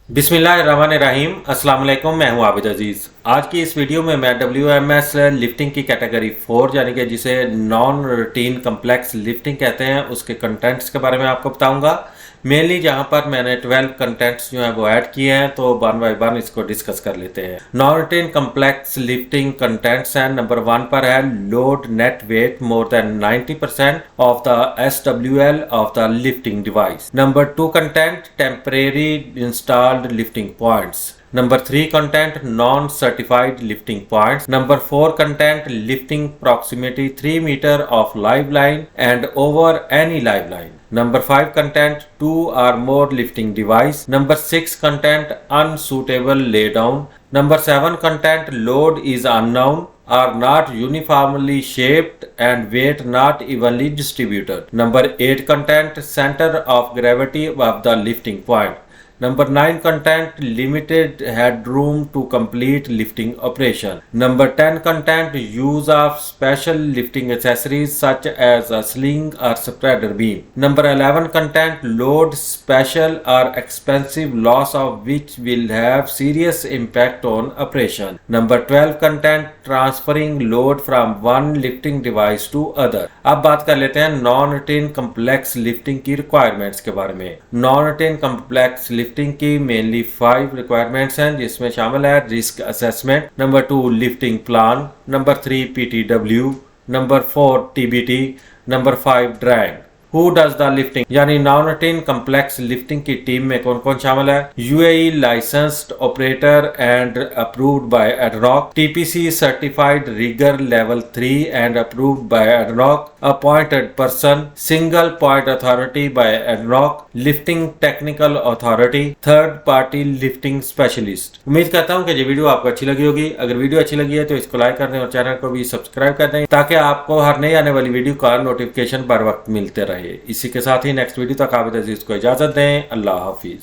बिस्मिल्लाहिर्रहमानिर्रहीम। अस्सलाम वालेकुम, मैं हूं आबिद अजीज़। आज की इस वीडियो में मैं WMS लिफ्टिंग की कैटेगरी 4 यानी कि जिसे नॉन रूटीन कम्प्लेक्स लिफ्टिंग कहते हैं उसके कंटेंट्स के बारे में आपको बताऊंगा। मेनली जहां पर मैंने 12 कंटेंट्स जो हैं वो ऐड किए हैं, तो वन बाय वन इसको डिस्कस कर लेते हैं। Non routine complex lifting contents हैं। नंबर 1 पर है load net weight more than 90% of the SWL of the lifting device. Number 2 content temporary installed lifting points. Number 3 content non-certified lifting points. Number 4 content lifting proximity 3 meter of live line and over any live line. Number 5 content 2 or more lifting device. Number 6 content unsuitable laydown. Number 7 content load is unknown, are not uniformly shaped and weight not evenly distributed. Number 8 content center of gravity of the lifting point. Number 9 content limited headroom to complete lifting operation. Number 10 content use of special lifting accessories such as a sling or spreader beam. Number 11 content load special or expensive loss of which will have serious impact on operation. Number 12 content transferring load from one lifting device to other. अब बात कर लेते हैं non routine complex lifting की requirements के बारे में। Non routine complex lifting की मेनली 5 रिक्वायरमेंट्स हैं, जिसमें शामिल है risk assessment, number 2 lifting plan, number 3 PTW, number 4 TBT, number 5 drag. Who does the lifting यानी नॉन रूटीन कम्प्लेक्स लिफ्टिंग की टीम में कौन कौन शामिल है? UAE licensed operator and approved by ADNOC, TPC certified rigger level 3 and approved by ADNOC, appointed person, single point authority by ADNOC, lifting technical authority, third party lifting specialist. उम्मीद करता हूँ कि ये वीडियो आपको अच्छी लगी होगी। अगर वीडियो अच्छी लगी है तो इसको लाइक कर दें और चैनल को भी सब्सक्राइब कर दें, ताकि आपको हर नई आने वाली वीडियो का नोटिफिकेशन बर वक्त मिलते रहे। इसी के साथ ही नेक्स्ट वीडियो तक आबिद अजीज को इजाजत दें। अल्लाह हाफिज।